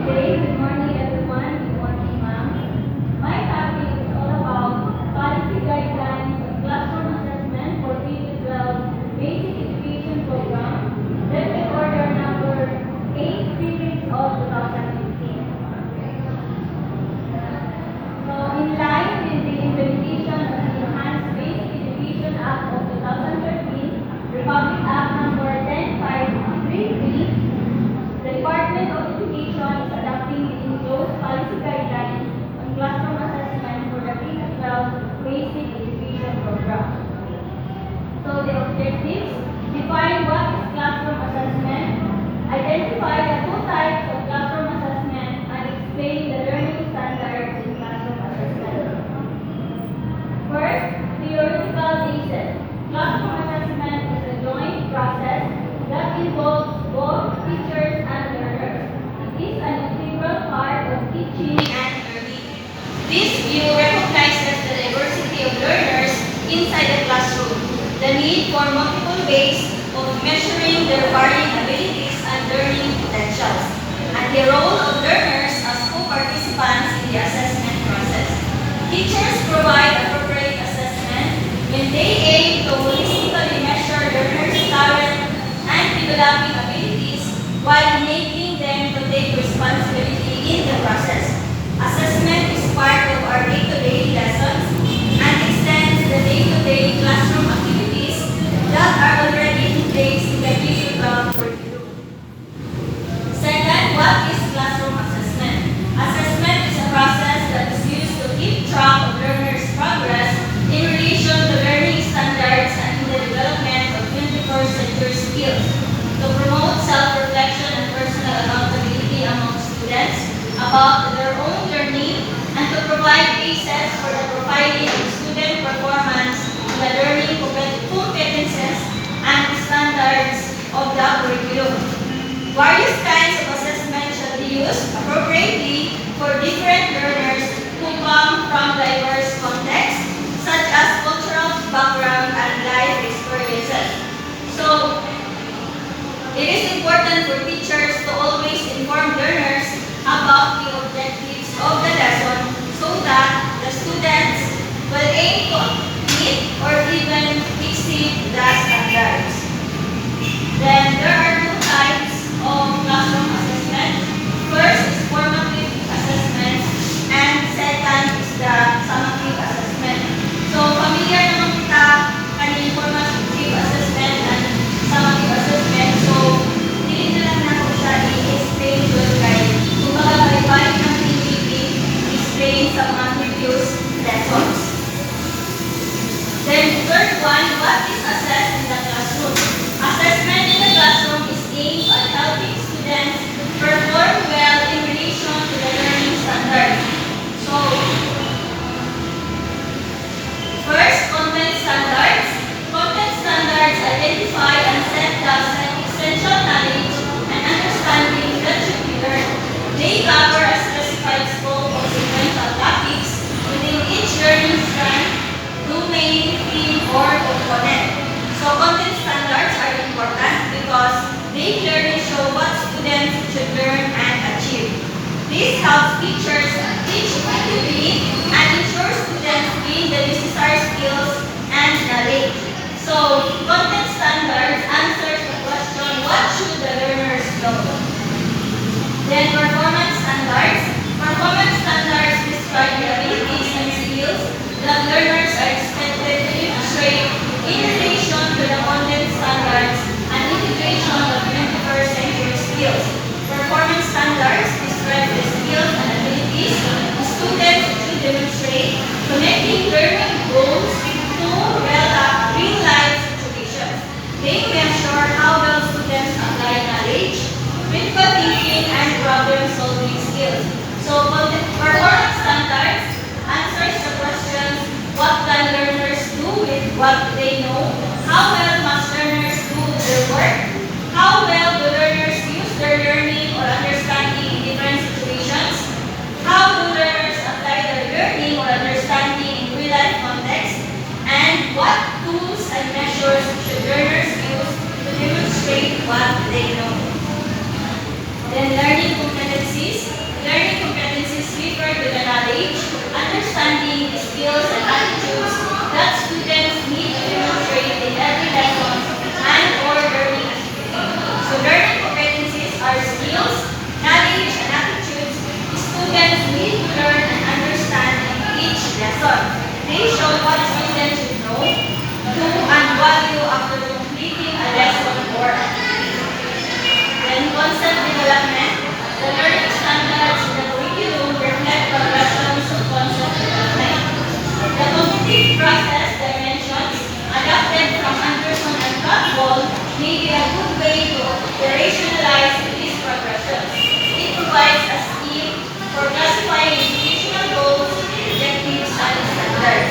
Good morning everyone. Good morning ma'am. My topic is all about policy guidelines on classroom assessment for K-12 Basic Education Program, Deputy Order number 8 series of 2015. So in line with the implementation of the Enhanced Basic Education Act of 2013, Republic Act number 10533, the Department of Education is adopting the enclosed policy guidelines on classroom assessment for the K-12 Basic Education Program. So the objectives: define what is classroom assessment, identify the two types of classroom assessment, and explain the learning standards in classroom assessment. First, theoretical basis. Classroom assessment is a joint process that involves both teachers and learners. It is an integral part of teaching and learning. This view recognizes the diversity of learners inside the classroom, the need for multiple ways of measuring their varying abilities and learning potentials, and the role of learners as co-participants in the assessment process. Teachers provide appropriate assessment when they aim to holistically measure learners' talent and developing abilities while enabling them to take responsibility in the process. Assessment is part of our day-to-day lessons and extends the day-to-day classroom activities that are already in place in the K-12 curriculum. Second, what is classroom assessment? Assessment is a process that is used to keep track of learners' progress in relation to learning standards and in the development of 21st century skills, to promote self-reflection and personal accountability among students about their own learning, and to provide basis for the profiling of student performance, the learning competences, and standards of the curriculum. Various kinds of assessment shall be used appropriately for different learners who come from diverse contexts, such as cultural background and life experiences. So, it is important for teachers to always inform learners about the objectives of the lesson so that the students will aim to meet or even exceed the standards. Then there are two types of classroom assessment. First is formative assessment and second is the summative assessment. So familiar naman kita kaning formative assessment and summative assessment. So hindi na lang nato siya i-explain doon kay kumbaga balik-balik ng explain sa mga previous lessons. Then third one, what is assessed in the classroom? Assessment in the classroom is aimed at helping students perform well in relation to the learning standards. So, first, content standards. Content standards identify and set the essential knowledge and understanding that should be learned. They cover a specified scope of sequential topics within each learning strand, domain, theme, or component. So content standards are important because they clearly show what students should learn and achieve. This helps teachers teach effectively and ensure students gain the necessary skills and knowledge. So content standards answers the question, what should the learners know? Then performance standards. Performance standards describe the abilities and skills that learners are expected to demonstrate in relation to the content standards and integration of 21st century skills. Performance standards describe the skills and abilities students should demonstrate connecting learning goals to real-life situations. They measure how well students apply knowledge, critical thinking, and problem-solving skills. So, performance standards answers the questions, what can learners do with what they know? How well must learners do their work? How well do learners use their learning or understanding in different situations? How do learners apply their learning or understanding in real-life context? And what tools and measures should learners use to demonstrate what they know? Then learning competencies. They show what students should know, do, and value after completing a lesson or activity. Then concept development. The learning standards in the curriculum reflect progressions of concept development. The cognitive process dimensions adapted from Anderson and Catwall may be a good way to operationalize these progressions. It provides a scheme for classifying educational goals, objectives, and standards.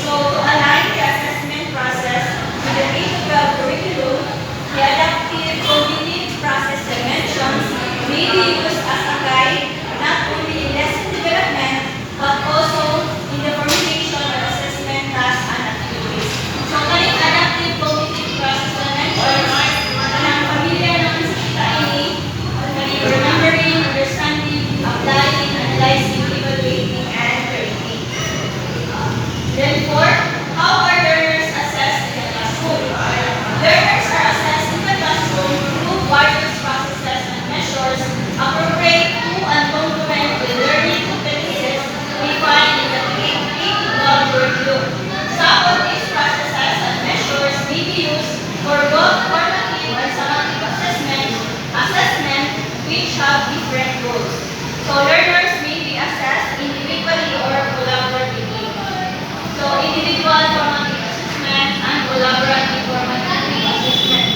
So to align the assessment process with the K-12 curriculum, the adaptive cognitive process dimensions may be used as a guide not only in lesson development but also in the formulation of assessment tasks and activities. So kaning adaptive cognitive process dimensions, kanang pamilya ng kita ini, kaning remembering, understanding, applying, analyzing, evaluating, and creating. Then fourth, how are learners assessed in the classroom? Learners are assessed in the classroom through various processes and measures appropriate to and congruent with learning competencies defined in the K-12 curriculum. Some of these processes and measures may be used for both formative and summative assessment which have different goals. So learners may be assessed individually or collaboratively. So individual formative assessment and collaborative formative assessment.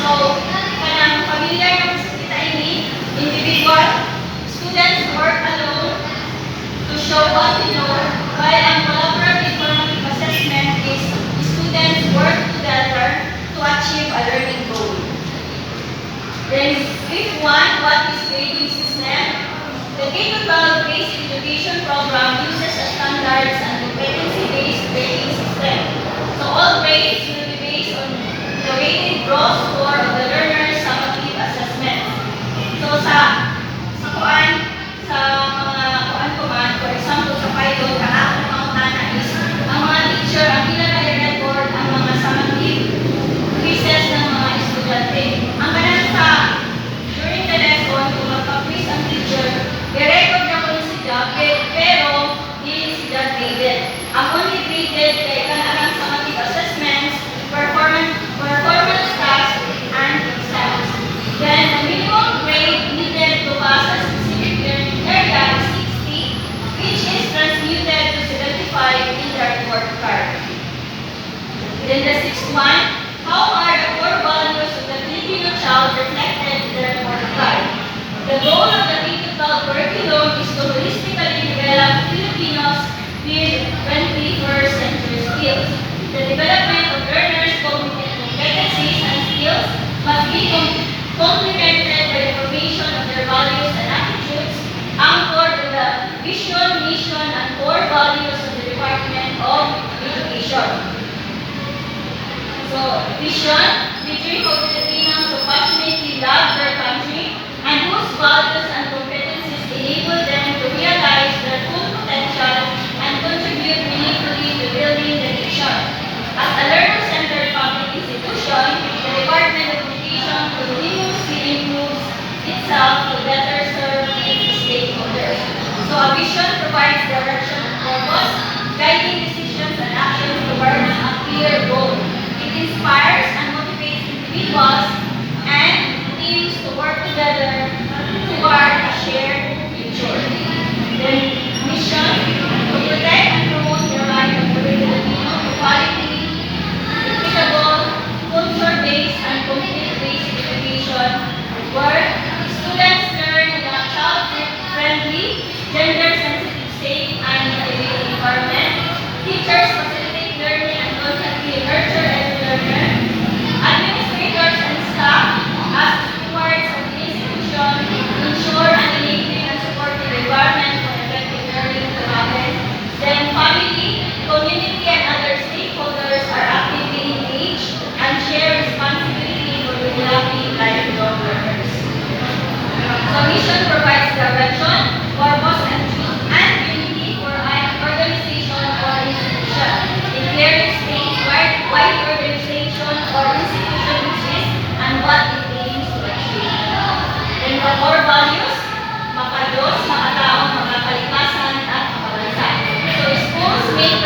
So kanang familiar naman sa kita ini, individual, students work alone to show what they know, while ang collaborative formative assessment is students work together to achieve a learning goal. Then fifth one, what is grading system? The K-12 basic education program uses a standards and competency-based grading system. So all grades will be based on the weighted gross score of the learner's summative assessment. So sa mga kuan ko man, for example sa pilot, kahapon mga tana is ang mga teacher ang pinaka-record ang mga summative quizzes ng mga estudyante. Ang kanan sa during the lesson, kung magpa-quiz ang teacher, i-record na ko si Jack, pero hindi si Jack graded. Ang only graded kay kanarang summative assessments, performance tasks, and exams. Then, the minimum grade needed to pass a specific learning area is 60, which is transmuted to 75 in the report card. Then the sixth one, how are the core values of the Filipino child reflected in the report card? The goal of the K-12 curriculum is to holistically develop Filipinos with 21st century skills. The development of learners' cognitive competencies and skills must be complemented by the formation of their values and attitudes, anchored in the vision, mission, and core values of the Department of Education. So, vision, we dream of Filipinos who passionately love their country and whose values and competencies enable them to realize their full potential and contribute meaningfully to building the nation. As a learner-centered public institution, the Department of Education continuously improves itself to better serve its stakeholders. So a vision provides direction and purpose, guiding decisions and actions towards a clear goal. It inspires and motivates individuals and teams to work together toward a shared future. Then, mission, to protect and promote the right of the Filipino to quality, equitable, culture-based, and community-based education, where students learn in a child-friendly, gender-sensitive, safe, and innovative environment. Teachers facilitate learning and constantly nurture every learner. Administrators and staff, as stewards of the institution, ensure an enabling and supportive environment for effective learning to happen. Then family, community, and other stakeholders are actively engaged and share responsibility for developing lifelong learners. So mission provides direction, purpose, and unity for an organization or institution. It clearly states why the organization or institution exists and what it aims to achieve. Then the core values, makayos, makataong, makakalikasan, at makabansa. So schools make